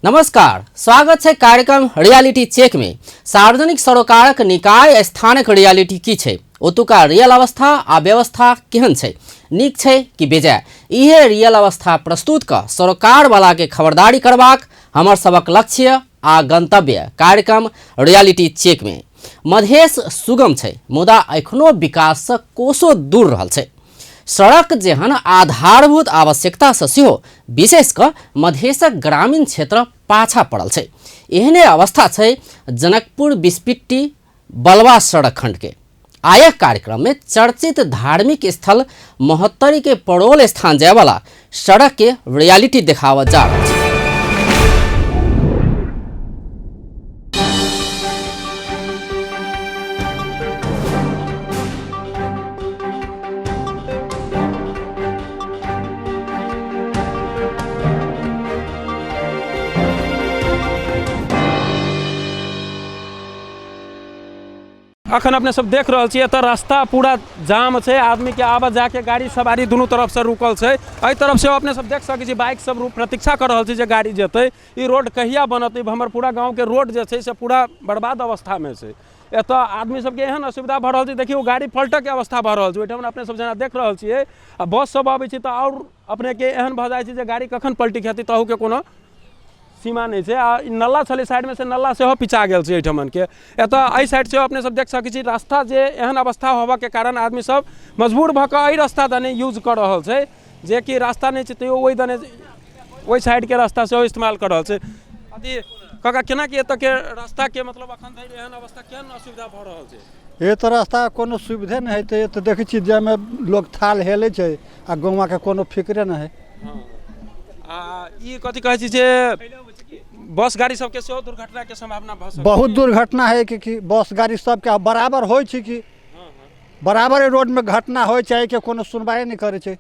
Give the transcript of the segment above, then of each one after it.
नमस्कार, स्वागत है कार्यक्रम रियालिटी चेक में। सार्वजनिक सरोकारक निकाय स्थानक रियालिटी की छे, ओतुका रियल अवस्था आ व्यवस्था केहन छे, नीक छे कि बेजाय, इहे रियल अवस्था प्रस्तुत क सरोकार वाला के खबरदारी करबाक हमर सबक लक्ष्य आ गंतव्य कार्यक्रम रियालिटी चेक में। मधेश सुगम छे, मुदा एखनो विकासक कोसो दूर रहल छे। सड़क जेहन आधारभूत आवश्यकता से सेहो विशेष क मधेशक ग्रामीण क्षेत्र पाछा पड़ल छे। एहने अवस्था छे जनकपुर बिस्पिट्टी बलवा सड़क खंड के। आयक कार्यक्रम में चर्चित धार्मिक स्थल महोत्तरी के पड़ोल स्थान जाए वाला सड़क के रियलिटी दिखावा जा रहा है। अखन अपने सब देख रहे छे तो रास्ता पूरा जाम है, आदमी के आवा जाके गाड़ी सवारी दोनों तरफ से रुकल है। एहि तरफ से अपने सब देख सके बाइक सब प्रतीक्षा कर रहा है गाड़ी जेते। ई रोड कहिया बनत, हमर पूरा गांव के रोड जे से पूरा बर्बाद अवस्था में से। एत आदमी सबके एहन असुविधा भ रहा है, देखियो गाड़ी पलटे के अवस्था भ रहा है। ओहिठाम अपने सब जना देख रहे छे आ बस सब आबै छै तो और अपने के एहन भ जाय छै जे गाड़ी कखन पलटी खेती तहू के कोनो सीमा नहीं है। आ नल्ला छले साइड में से नल्ला से पिछा गेल छै एठमन के। एत एहि साइड से अपने सब देख सकै छी रास्ता जे एहन अवस्था होबा के कारण आदमी सब मजबूर भ के एहि रास्ता दने यूज कर रहल छै, जे कि रास्ता नहीं छै तो ओहि दने ओहि साइड के रास्ता से इस्तेमाल कर रहल छै। अथी काका केना कि एत के रास्ता के मतलब अखन धरि एहन अवस्था केहन असुविधा भ रहल छै? ये तो रास्ता कोनो सुविधे नहीं है, तो ये तो देखै छी जे में लोग थाल हेले छै आ गौवा के कोनो फिक्रे नहीं है। आ ई कथि कहै छी जे बस गाड़ी सबके सेहो दुर्घटना के संभावना भ सकै? बहुत दुर्घटना है कि बस गाड़ी सबके बराबर होइ छै कि बराबर रोड में घटना हो चाहे के कोनो सुनवाई नहीं करे छै।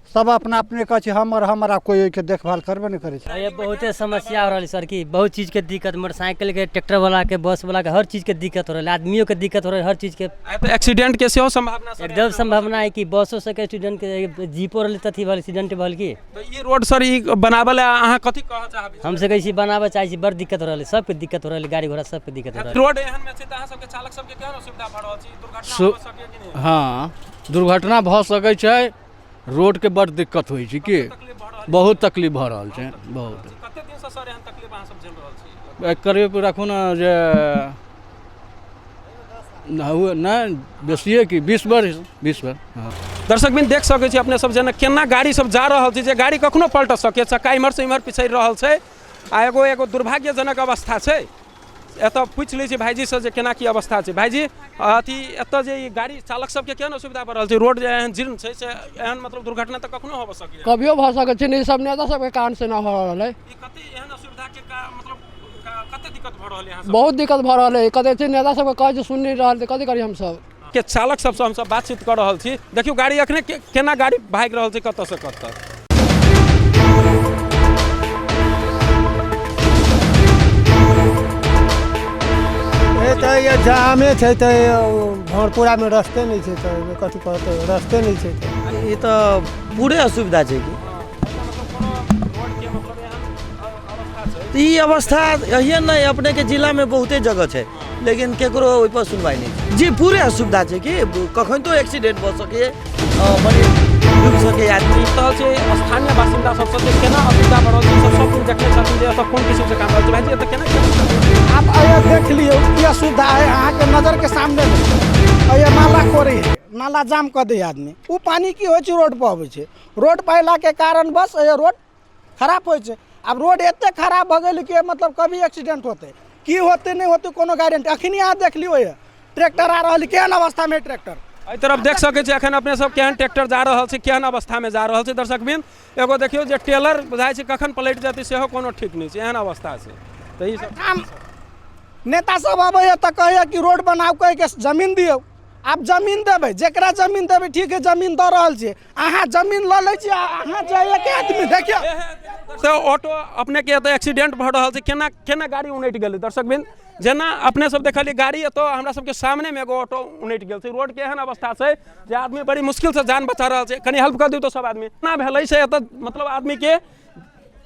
सब अपना अपने कह छै हमरा कोई के देखभाल करबे नहीं करे छै। ये बहुते समस्या हो रही सर की बहुत चीज के दिक्कत, मोटरसाइकिल के, ट्रैक्टर वाला के, बस वाला के, हर चीज के दिक्कत हो रहा है, आदमियों के दिक्कत हो रहा है, हर चीज के। तो एक्सीडेंट के सेहो संभावना एकदम संभावना है कि बसों से के स्टूडेंट के जीपो रही तथी वाले एक्सीडेंट भल की। तो ये रोड सर ई बनावल अहाँ कथि कह चाहबे? हम से कैसी बनावे चाहे छी, बड़ दिक्कत हो रहा है, सबके दिक्कत हो रहा है, गाड़ी घोड़ा सबके दिक्कत हो रहा है। रोड एहन में छै त अहाँ सबके चालक सबके केहन असुविधा भ रहल छै? दुर्घटना हो सकै कि नहीं? हाँ, दुर्घटना भ सकै छै, रोड के बड़ दिक्कत होइ छै कि बहुत तकलीफ भ रहल छै। बहुत कते दिन से सर एहन तकलीफ अहाँ सब झेल रहल छी? करीब राखू ना जे नहीं बेसिए कि 20 वर्ष। हाँ। दर्शक बिन देख सकै छी अपने सब जेना केना गाड़ी सब जा रहल छै, जे गाड़ी कखनो पलट सके, चक्का इम्हर से इम्हर पिछड़ रहल छै। आ एगो दुर्भाग्यजनक अवस्था छै। एत पूछ लै छी भाईजी से जे केना की अवस्था छै। भाईजी अथी एत जे गाड़ी चालक सबके केहन असुविधा भ रहल छै? रोड जे एहन जीर्ण छै से एहन मतलब दुर्घटना त कखनो हो सकै, कभियो भ सकै छै, नहीं सब नेता सबके कारण से न हो रहल है। ई कते एहन असुविधा के मतलब कते दिक्कत भ रहल है यहाँ सब? बहुत दिक्कत भ रहल है, कते छै नेता सबके कहे सुन नहीं रहल, कथि करी हम सब के चालक सबसे हम सब बातचीत कर रहल छी। देखियो गाड़ी अखने केना गाड़ी भाग रहल छै कत से कत। तो ये जामे छै तो भरपूरा में रास्ते नहीं छै, तो कथि कहते रास्ते नहीं छै। ये तो पूरे असुविधा छै कि ई अवस्था यही नहीं अपने के जिला में बहुते जगह छै, लेकिन केकरो ओइ पर सुनवाई नहीं जी। पूरे असुविधा छै कि कखन तो एक्सीडेंट भ सके, माने डूब सके आदमी। तो छै स्थानीय बासिंदा सब से केना असुविधा भ रहल छै, सब कुछ देखले छथिन जे एत कोन किस्म से काम रहल छै। भाईजी एत केना आप आइए देख लियो क्या सुविधा है अहाँ के नजर के सामने। ये नाला कोरी है, नाला जाम कर दे आदमी, वो पानी की हो रोड पर आबै छै। रोड पहला के कारण बस ये रोड खराब हो छै। अब रोड एते खराब भ गेल कि मतलब कभी एक्सीडेंट होते की होते नहीं होते कोनो गारंटी। अखनी अहाँ देख लियो ये ट्रैक्टर आ रहल, केहन अवस्था में ट्रैक्टर। एहि तरफ देख सकै छी एखन अपने सब केहन ट्रैक्टर जा रहल छै, केहन अवस्था में जा रहल छै। दर्शक बिन एगो देखियो जे टेलर बुझाय छै कखन पलट जेतै सेहो कोनो ठीक नहीं छै, एहन अवस्था छै। तो ई सब नेता सब आबै त कहैया कि रोड बनाओ, कह के जमीन दियो। आप जमीन देबै, जेकरा जमीन देबै ठीक है, जमीन द रहल छै, अहाँ जमीन ल लै छी, अहाँ जाइए के आदमी देखियो से ऑटो अपने के एत एक्सीडेंट भ रहल छै, केना केना गाड़ी उनटि गेलै। दर्शक बिन जेना अपने सब देखलिए गाड़ी एत हमरा सबके सामने में एगो ऑटो उनटि गेल छै। रोड के एहन अवस्था छै जे आदमी बड़ी मुश्किल से जान बचा रहल छै। कनी हेल्प कर दियौ तो सब आदमी ना भेलै छै एत, मतलब आदमी के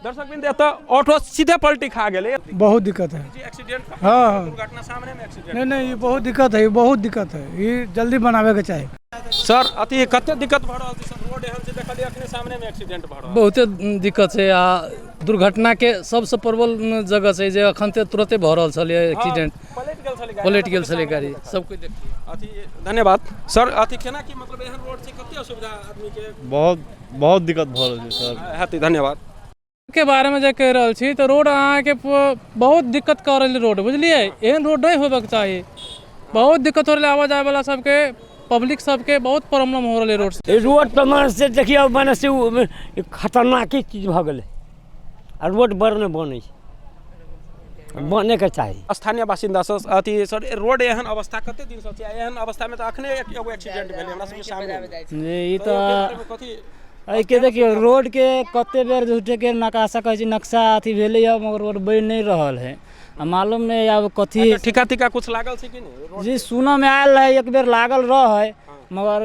दर्शक बिंद एतऽ ऑटो सीधे पलटी खा गेलै बहुत दिक्कत है। एक्सीडेंट हाँ। दुर्घटना सामने में एक्सीडेंट नहीं ये बहुत दिक्कत है, ये बहुत दिक्कत है, ये जल्दी बनावे के चाही। सर अति कते दिक्कत भ रहल छै सर, रोड एहन छै देखलिए अखने सामने में एक्सीडेंट भ रहल बहुते दिक्कत छै आ दुर्घटना के सबसे प्रबल जगह छै जे अखन तुरंते भऽ रहल छलै एक्सीडेंट, पलटि गेल छलै गाड़ी, सब कोई देखिए। अति धन्यवाद सर। अति केना की मतलब एहन रोड छै कते असुविधा आदमी के बहुत दिक्कत भऽ रहल छै सर। हेतै धन्यवाद के बारे में जे कह रहल छी तो रोड अहाँ के बहुत दिक्कत कर रहल रोड, बुझलिए एहन रोड नहीं होबे के चाही। बहुत दिक्कत हो रहल आवा जाए वाला सबके, पब्लिक सबके बहुत प्रॉब्लम हो रहल रोड से। रोड पर मान से देखिए मने से खतरनाक चीज भऽ गेलै आ रोड बड़ नहीं बनै छै, बने के चाही। स्थानीय बासिंदा से अति सर रोड एहन अवस्था कते दिन से छै, एहन अवस्था में तो अखने एगो एक्सीडेंट भेलै हमरा सबके सामने। ई तो एहि के देखियो रोड के कते बेर झूठे के नकाशा कहै छै नक्शा अथी भेलै है मगर रोड बनि नहीं रहल है। मालूम नहीं अब कथी ठिका ठिका कुछ लागल छै कि नहीं? जी सुनो में आयल है एक बेर लागल रह मगर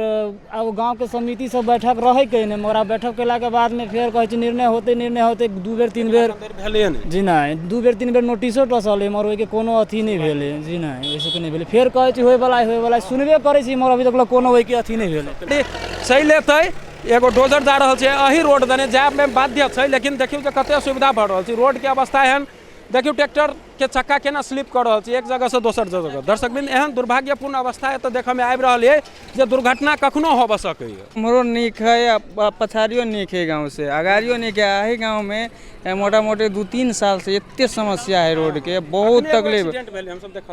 अब गांव के समिति सब बैठक रहे के नहीं, मगर बैठक केला के बाद में फिर कहै छै निर्णय होते 2 बेर 3 बेर भेलै नहीं। जी नहीं 2 बेर 3 बेर नोटिसो टसल है मगर ओहि के कोनो अथी नहीं भेलै। जी नहीं ऐसे के नहीं भेलै, फिर कहै छै होय वाला सुनबे करै छी मगर अभी तक कोनो ओहि के अथी नहीं भेलै। सही लेतै एगो डोजर जा रहल छै अही रोड दने जाय में बाध्य छै, लेकिन देखियो जे कते सुविधा भऽ रहल छै। रोड के अवस्था एहन देखियो ट्रैक्टर के चक्का केना स्लिप कर रहल छै एक जगह से दोसर जगह। दर्शक बिंद एहन दुर्भाग्यपूर्ण अवस्था है तो देखे में आबि रहल है जे दुर्घटना कखनो होबे सकै है। हमरो नीक है, पछाड़ियो नीक है गाँव से, अगाड़ियो नीक है। अही गाँव में मोटा मोटी 2-3 साल से एते समस्या है रोड के, बहुत तकलीफ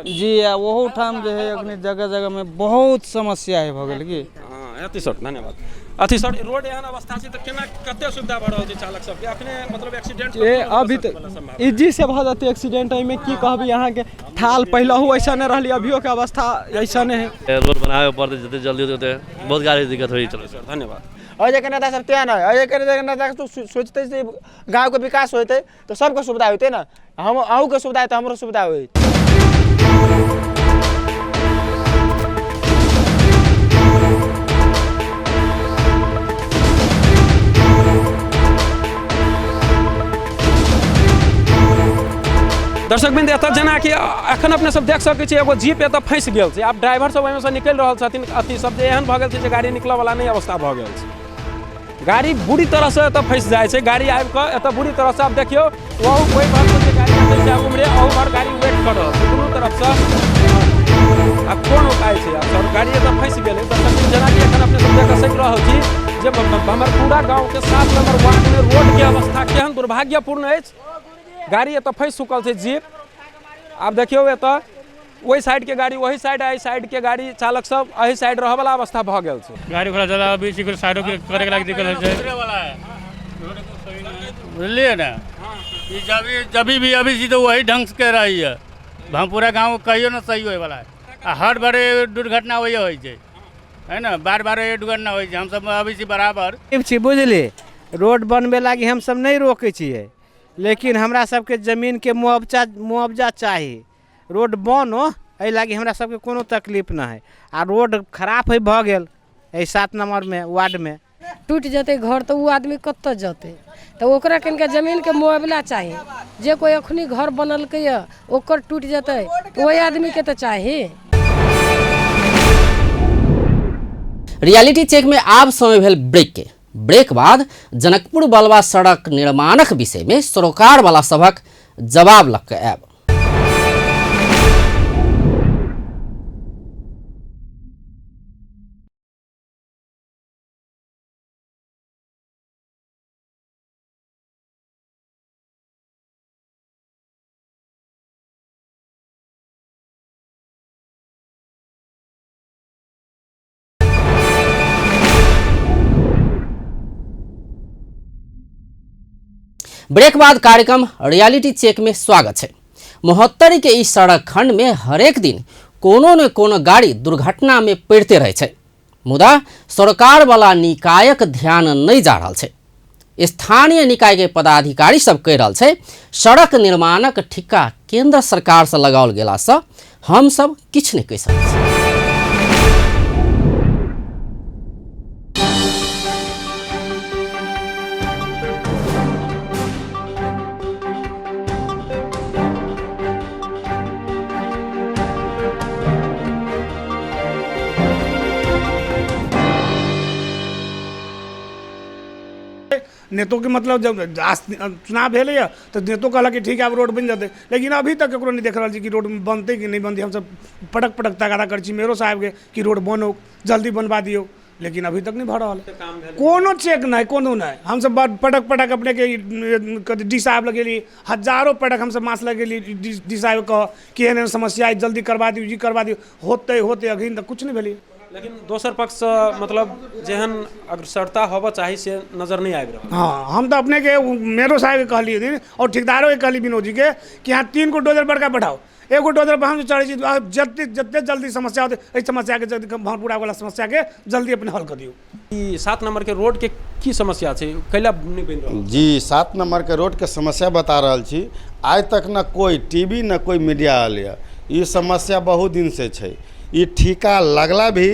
जी। वहू ठाम जो है अपनी जगह जगह में बहुत समस्या है भऽ गेल की। अति सर धन्यवाद। अति सर रोड एहन अवस्था छै तो केना कते सुविधा भऽ रहल छै चालक सबके अखने मतलब एक्सीडेंट अभी तक इजी से भऽ जाते एक्सीडेंट में की कहबी अहाँ के थाल पहलहू ऐसा नहीं रहली, अभियो के अवस्था ऐसा नहीं है। रोड बनावे पड़ते जते जल्दी होते बहुत गाड़ी दिक्कत होई चलो सर धन्यवाद। अजय के नेता सब त्या ना अजय के नेता तो सोचते से गांव के विकास होते तो सबके सुविधा होते ना, हम अहू के सुविधा है तो हमरो सुविधा होई। दर्शक बिंद एतऽ जेना कि अखन अपने सब देख सकै छी एगो जीप एतऽ फंसि गेल छै। आब ड्राइवर सब ओहिमे से निकलि रहल छथिन। अति सब जे एहन भऽ गेल छै जे गाड़ी निकलऽ वाला नहि अवस्था भऽ गेल छै। गाड़ी बुरी तरह से एतऽ फंसि जाइ छै। गाड़ी आबि कऽ एतऽ बुरी तरह से आप देखियो वहू कोई बात जे गाड़ी आबै छै उमरे अहू भर गाड़ी वेट कर रहल छै दुनू तरफ से। आब कोन उपाय छै? आब सर गाड़ी एतऽ फंसि गेलै। दर्शक बिंद जेना कि एखन अपने सब देख सकै रहल छी जे हमर पूरा गाँव के 7 नंबर वार्ड में रोड के अवस्था केहन दुर्भाग्यपूर्ण अछि। गाड़ी एतऽ फंसि चुकल छै जीप। आब देखियो एतऽ ओहि साइड के गाड़ी वही साइड, एहि साइड के गाड़ी चालक सब एहि साइड रहऽ वाला अवस्था भऽ गेल छै। गाड़ी घोड़ा ज्यादा अभी साइडों के करे के लायक दिक्कत है, बुझलिए ना। जब भी अभी तो वही ढंग से कह रही है, हम पूरा गाँव कहियो ना सही होए वाला है। हर बार दुर्घटना वही हो है ना, बार दुर्घटना हो। हम सब अभी से बराबर बुझलिए रोड बनबे लागी हम सब नहीं रोके छिए, लेकिन हमरा सबके जमीन के मुआवजा चाहिए। रोड बनो एहि लागी हमरा सबके कोनो तकलीफ ना है। आ रोड खराब है भऽ गेल 7 नंबर में वार्ड में टूट जते घर तो वो आदमी कतऽ जते, तो ओकरा कनिका जमीन के मुआवजा चाहिए। जे कोई अखनी घर बनलकै ओकर टूट जते ओहि आदमी के तो चाहिए। रियलिटी चेक में आब समय भेल ब्रेक के। ब्रेक बाद जनकपुर बलवा सड़क निर्माणक विषय में सरोकार वाला सभक जवाब लग के आब। ब्रेक बाद कार्यक्रम रियलिटी चेक में स्वागत है। महोत्तरी के इस सड़क खंड में हरेक दिन कोनो न कोनो गाड़ी दुर्घटना में पड़ते रहे छै, मुदा सरकार वाला निकायक ध्यान नहीं जा रहा है। स्थानीय निकाय के पदाधिकारी सब कह रहा है सड़क निर्माणक ठिका केंद्र सरकार से लगाओल गेला से हम सब किछ नहीं कह सकते। नेतो के मतलब जब चुनाव भेलै तो नेतो कहलक कि ठीक है अब रोड बन जाते, लेकिन अभी तक ककरो नहीं देख रहा कि रोड बनते कि नहीं बनते। हम सब पटक पटक तगादा कर मेयरो साहब के कि रोड बनो, जल्दी बनवा दियो, लेकिन अभी तक नहीं भऽ रहल है। कोनो चेक नहीं, कोनो नहीं। हम सब पटक पटक अपने के डी साहब लगेली, हजारों पटक हम सब मास लगेली डी साहब कह कि एहन समस्या है, जल्दी करवा दियो, जी करवा दियो, होते होते अखन तक कुछ नहीं भेलै। लेकिन दोसर पक्ष मतलब जेहन अग्रसरता होबऽ चाही से नजर नहीं आबि रहल। हाँ, हम तो अपने के मेयरो साहब के कहलिए दिन और ठेकेदारो के कहली विनोद जी के कि यहाँ 3 गो डोजर बड़का बैठाओ, एगो डोजर पर हम चढ़े छी, जते जल्दी समस्या होते एहि समस्या के जल्दी भरपूरा वाला समस्या के जल्दी अपने हल कर दियो। ई 7 नंबर के रोड के की समस्या छै, कैला नहीं बन रहल? जी 7 नंबर के रोड के समस्या बता रहल छी। आज तक न कोई टीवी न कोई मीडिया आयल है। ई समस्या बहुत दिन से छै। ई ठिका लगला भी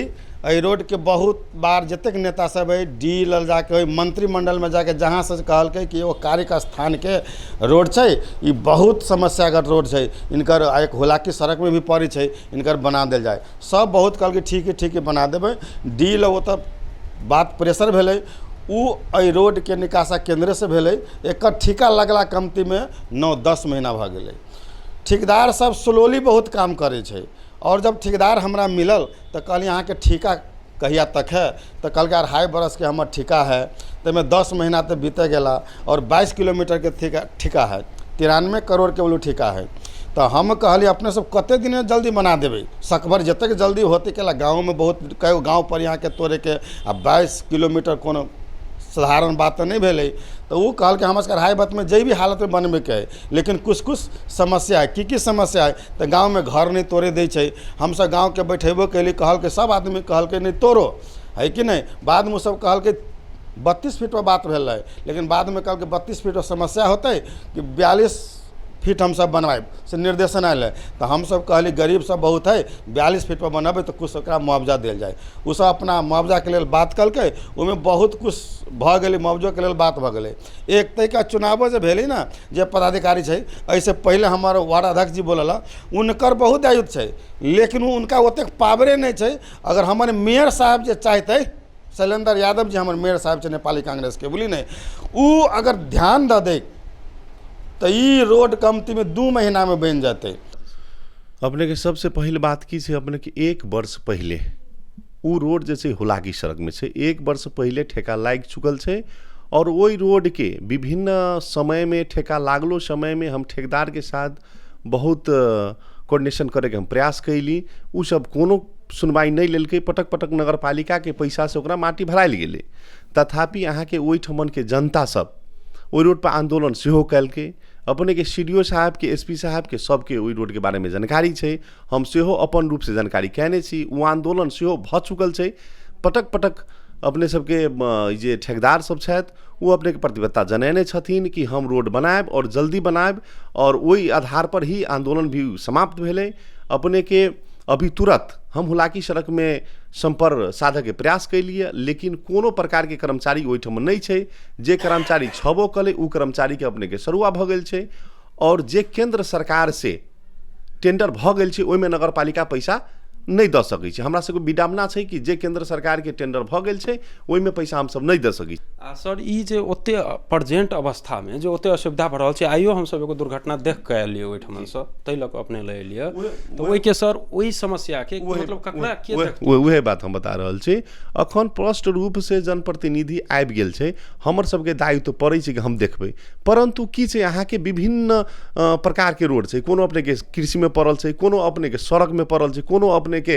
एहि रोड के बहुत बार जतेक नेता सब है डी लल जाके मंत्रिमंडल में जाके जहाँ से कहलकै कि वो कार्य स्थान के रोड छै, ई बहुत समस्यागत रोड छै। इनकर एक हुलाकी सड़क में भी पड़ी छै, इनकर बना देल जाए। सब बहुत कहलकै ठीक है बना देबै। डी ल वो तब बात प्रेशर भेलै, उ एहि रोड के निकासा केंद्र से भेलै। एकर ठिका लगला कमती में 9-10 महीना भऽ गेलै। ठेकेदार सब स्लोली बहुत काम करे छै। और जब ठेकेदार हमरा मिलल तो कहलिए अहाँ के ठिका कहिया तक है, तो कहलकै 2.5 बरस के हमर ठिका है। तो में 10 महीना तो बीते गेला और 22 किलोमीटर के ठिका है, 93 करोड़ के बोलू ठिका है। तो हम कहलिए अपने सब कते दिन में जल्दी बना देबै, सकभर जतेक जल्दी होते केला। गाँव में बहुत कई गाँव पर यहाँ के तोड़े के 22 किलोमीटर कोनो साधारण बात तो नहीं भेलै। तो वो कहल कि हम 2.5 बरस में जे भी हालत में बनबे के है, लेकिन कुछ समस्या है। की समस्या है तो गांव में घर नहीं तोड़े दै छै। हम सब गांव के बैठेबो कैली, कहल के सब आदमी कहल के नहीं तोड़ो, है कि नहीं। बाद में सब कहल के 32 फीट पर बात भेल है, लेकिन बाद में कहल के 32 फीट पर समस्या होते कि 42 फीट हम सब बनवाए से निर्देशन आयल है। तो हम सब कहली गरीब सब बहुत है, 42 फीट पर बनबे तो कुछ ओकरा मुआवजा देल जाए। उ सब अपना मुआवजा के लिए बात कलकै, उसमें बहुत कुछ भऽ गेलै, मुआवजो के लिए बात भऽ गेलै। एक तरीका चुनावो जे भेलै ना, जे पदाधिकारी छै, ऐसे पहले हमार वार्ड अध्यक्ष जी बोलल उनकर बहुत दायित्व छै, लेकिन उनका ओतेक पावरे नहीं छै। अगर हमारे मेयर साहब जे चाहते, शैलेंद्र यादव जी हमारे मेयर साहब छै नेपाली कांग्रेस के, बोली नहीं, उ अगर ध्यान दे दे तो ये रोड कमती में 2 महीना में बन जाते। अपने के सबसे पहले बात की छै, अपने के 1 वर्ष पहले वो रोड जैसे हुलाकी सड़क में छै, 1 वर्ष पहले ठेका लाग चुकल छै। और वही रोड के विभिन्न समय में ठेका लागलो समय में हम ठेकेदार के साथ बहुत कोऑर्डिनेशन करे के हम प्रयास कैली। उ सब कोनो सुनवाई नहीं लेलकै। पटक पटक नगर पालिका के पैसा से ओकरा माटी भरायल गेलै। तथापि यहाँ के ओहि ठमन के जनता सब ओहि रोड पर आंदोलन सेहो कैलकै। अपने के CDO साहब के, SP साहब के, सबके ओहि रोड के बारे में जानकारी छै। हम सेहो अपन रूप से जानकारी कैने छी। वो आंदोलन सेहो भऽ चुकल छै। पटक पटक अपने सबके जे ठेकेदार सब छथि वो अपने के प्रतिबद्धता जनेने छथिन कि हम रोड बनाएब और जल्दी बनाएब, और वही आधार पर ही आंदोलन भी समाप्त भेलै। अपने के अभी तुरंत हम हुलाकी सड़क में संपर्क साधे के प्रयास कैलिए, लेकिन कोनो प्रकार के कर्मचारी ओहिठाम नहीं छै। जे कर्मचारी छबो कले उ कर्मचारी के अपने के सरुआ भऽ गेल छै। और जे केंद्र सरकार से टेंडर भऽ गेल छै ओहिमे नगर पालिका पैसा नहीं दऽ सकै छै। हमरा सबके विडम्बना छै कि जे केंद्र सरकार के टेंडर भऽ गेल छै ओहिमे पैसा हम सब नहीं दऽ सकै छी। सर ई जे ओते प्रेजेंट अवस्था में जो ओते असुविधा भऽ रहल छै, आइयो हम सब एगो दुर्घटना देख के एलियै ओहिठाम से, तै लऽ के अपने ले एलियै। तो ओहि के सर ओहि समस्या के मतलब ककरा के वही बात हम बता रहल छी। अखन स्पष्ट रूप से जनप्रतिनिधि आबि गेल छै, हमर सबके दायित्व पड़ै छै कि हम देखबै। परंतु की छै, यहाँ के विभिन्न प्रकार के रोड छै। कोनो अपने के कृषि में पड़ल छै, कोनो अपने के सड़क में पड़ल छै, कोनो अपने के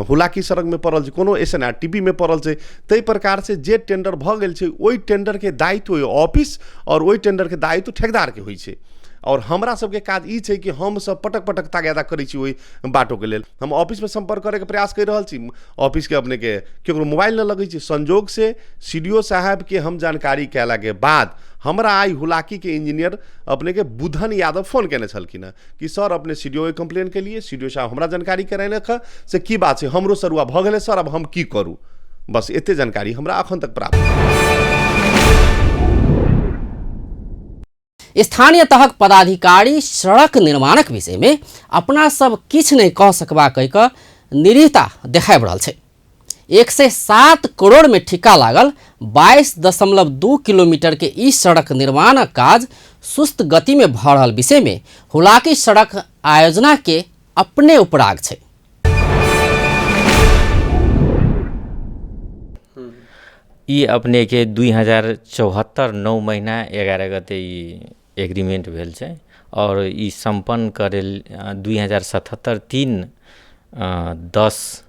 हुलाकी सड़क में पड़ल छै, कोनो SNRTP में पड़ल छै। तै प्रकार से जे टेंडर भऽ गेल छै ओहि टेंडर के दायित्व ऑफिस और ओहि टेंडर के दायित्व ठेकेदार के होइ छै। और हमरा सबके काज ई छै कि हम सब पटक पटक तागादा करै छी ओहि बाटो के लेल। हम ऑफिस में संपर्क करे के प्रयास कर रहल छी, ऑफिस के अपने के केकरो मोबाइल न लगै छै। संजोग से CDO साहब के हम जानकारी कैला के बाद हमरा आई हुलाकी के इंजीनियर अपने के बुधन यादव फोन केने छलखिन कि सर अपने CDO के कंप्लेन के लिए, CDO साहब हमरा जानकारी करेने से की बात छै, हमरो सरुआ भऽ गेलै सर, अब हम की करू। बस एते जानकारी हमरा अखन तक प्राप्त। स्थानीय तहक पदाधिकारी सड़क निर्माणक विषय में अपना सब किछ नहीं कह सकबा कहि कऽ निरीहता देखाबि रहल छै। 107 करोड़ में ठिका लागल 22.2 किलोमीटर के ई सड़क निर्माण काज सुस्त गति में भ रहल विषय में हुलाकी सड़क आयोजना के अपने उपराग छै। ई अपने के 2074 9 महीना 11 गते ई एग्रीमेंट भेल छै और ई संपन्न करे 2077 3 10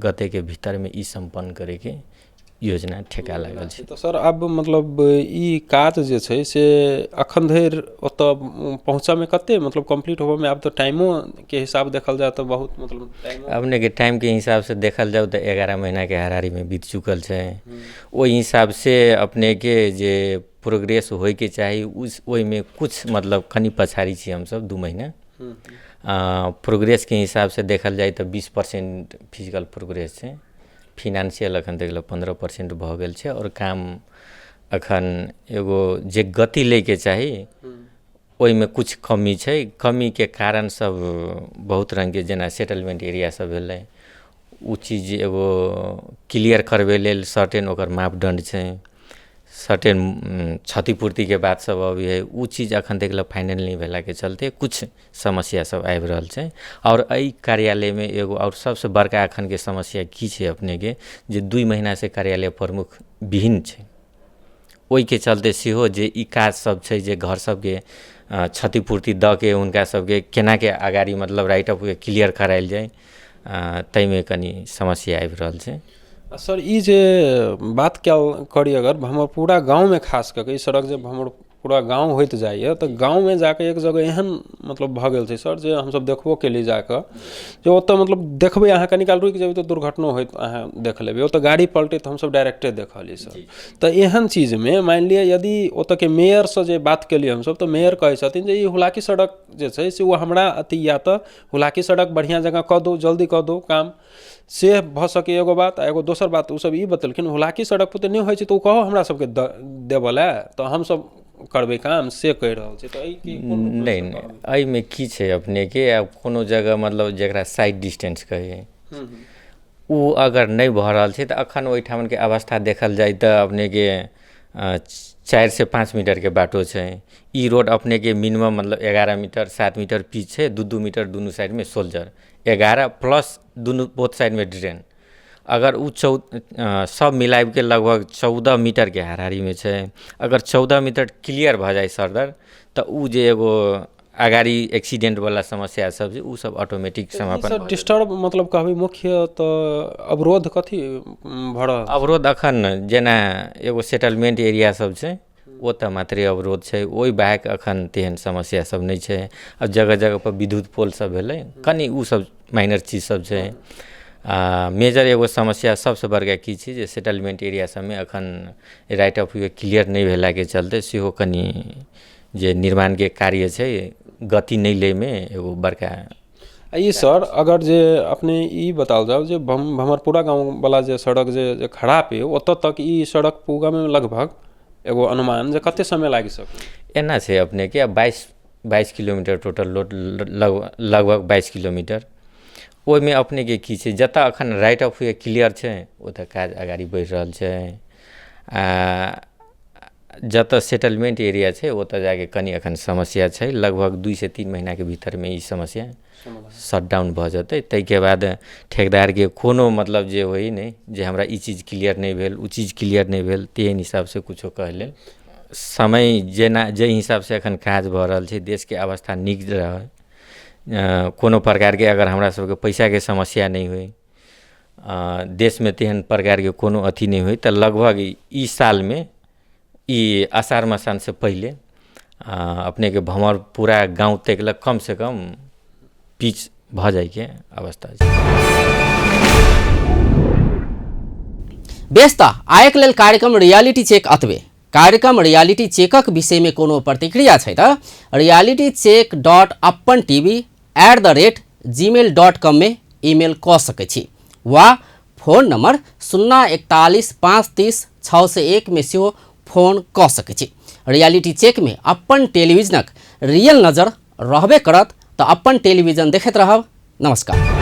गते के भीतर में ई संपन्न करे के योजना ठेका लागल छै। तो सर अब मतलब ई काज जे छै से अखन धरि ओतऽ पहुँचा में कते मतलब कंप्लीट होबे में अब तो टाइमो के हिसाब देखल जाए तो बहुत मतलब टाइम अपने के टाइम के हिसाब से देखल जाओ तो 11 महीना के हाराहारी में बीत चुकल छै। ओहि हिसाब से अपने के जे प्रोग्रेस होय के चाही उस ओहि में कुछ मतलब खनी पछाड़ी छी हम सब 2 महीना। प्रोग्रेस के हिसाब से देखल जाए तो 20% फिजिकल प्रोग्रेस छै। फिनांशियल अखन तक 15% भ गेल छै और काम अखन एगो जे गति ले के चाही ओहि में कुछ कमी छै। कमी के कारण सब बहुत रंग के जेना सेटलमेंट एरिया सब भेलै उ चीज एगो क्लियर करबे लेल सर्टेन ओकर मापदंड छै। सर्टेन क्षतिपूर्ति के बात सब अभी है उ चीज अखन तक फाइनल नहीं भेला के चलते कुछ समस्या सब आबि रहल छै। और एहि कार्यालय में एगो और सबसे बड़का अखन के समस्या की छै अपने के जे 2 महीना से कार्यालय प्रमुख विहीन छै। ओहि के चलते सेहो जे ई काज सब छै जे घर सब के क्षतिपूर्ति द के उनका सब के केना के आगाड़ी मतलब राइट अप के क्लियर करायल जाए तै में कनी समस्या आबि रहल छै। सर ई जे बात क्या करी अगर हमर पूरा गांव में खास करके ई सड़क जब हमर पूरा गांव होइत जाइए तो गांव में जाके एक जगह एहन मतलब भ गेल छै सर जे हम सब देखबो के लिए जाके जो ओतऽ मतलब देखबे अहाँ कनी काल रुकि जेबै तो दुर्घटना होइत अहाँ देख लेबै ओतऽ गाड़ी पलटे तो हम सब डायरेक्टे देखलिए सर। तो एहन चीज में मान लिअ यदि ओतऽ के मेयर से जे बात केलिए हम सब तो मेयर कहै छथिन जे ई हुलाकी सड़क जे छै से वो हमरा अति या तो हुलाकी सड़क बढ़िया जगह क दो जल्दी क दो काम से भ सके एगो बात। एगो दोसर बात उ सब ई बतेलखिन हुलाकी सड़क पर नहीं होइ छै तो कहो हमरा सबके देबले तो हम सब करबे काम से कह रहल छै। तो नहीं एहि में की छै अपने के अब कोनो जगह मतलब जकरा साइड डिस्टेंस कहे उ अगर नहीं भ रहल छै तो अखन ओहिठाम के अवस्था देखल जाए तो अपने के 4 से 5 मीटर के बाटो छै। ई रोड अपने के मिनिमम मतलब 11 मीटर 7 मीटर पिच छै 2-2 मीटर दोनों साइड में सोल्जर 11 प्लस दोनों बोथ साइड में ड्रेन। अगर उ सब मिलाइब के लगभग 14 मीटर के हाराहारी में छै। अगर 14 मीटर क्लियर भ जाए सरदर तो उ जे एगो अगाड़ी एक्सीडेंट वाला समस्या सब छै उ सब ऑटोमेटिक समापन। डिस्टर्ब मतलब कहबै मुख्य तो अवरोध कथी भ रहल अवरोध अखन जेना एगो सेटलमेंट एरिया सब छै ओतऽ मात्रे अवरोध छै। ओहि बाहेक अखन तेहन समस्या सब नहीं छै। अब जगह जगह पर विद्युत पोल सब भेलै कनी उ सब माइनर चीज सब छै। मेजर एगो समस्या सबसे बड़का की छै जे सेटलमेंट एरिया सब में अखन राइट ऑफ वे क्लियर नहीं भेला के चलते सेहो कनी जे निर्माण के कार्य छै गति नहीं ले में एगो बड़का। ई सर अगर जे अपने ई बताल जाओ जे हमर पूरा गांव वाला जे सड़क जे खराब है ओतऽ तक ई सड़क पूगा में लगभग एगो अनुमान जे कते समय लागि सके एना छै अपने के 22 किलोमीटर टोटल लोड लगभग 22 किलोमीटर। ओहि में अपने के की छै जतऽ अखन राइट ऑफ वे क्लियर छै ओतऽ काज आगाड़ी बढ़ि रहल छै। जतऽ सेटलमेंट एरिया छै ओतऽ जाके कनी अखन समस्या छै। लगभग 2 से 3 महीना के भीतर में ई समस्या शट डाउन भ जेतै। तै के बाद ठेकेदार के कोनो मतलब जे होई नहीं जे हमरा ई चीज क्लियर नहीं भेल उ चीज क्लियर नहीं भेल तेहन हिसाब से कुछो कह लेल समय जेना जे हिसाब से अखन काज भ रहल छै देश के अवस्था नीक रहे कोनो प्रकार के अगर हमरा सबके पैसा के समस्या नहीं हुई देश में तेहन प्रकार के कोनो अथी नहीं हुई तो लगभग ई साल में ई आषाढ़ मसान से पहले अपने के भमर पूरा गांव तक कम से कम पिच भ जाए के अवस्था छै। व्यस्त आयक लेल कार्यक्रम रियालिटी चेक अतबे। कार्यक्रम रियालिटी चेकक विषय में कोनो प्रतिक्रिया छै त realitycheck.appantv@gmail.com में ईमेल क सकै छी वा फोन नंबर 041 530 601 में सेहो फोन क सकै छी। रियालिटी चेक में अपन टेलीविजनक रियल नजर रहबे करत तो अपन टेलीविजन देखैत रहब। नमस्कार।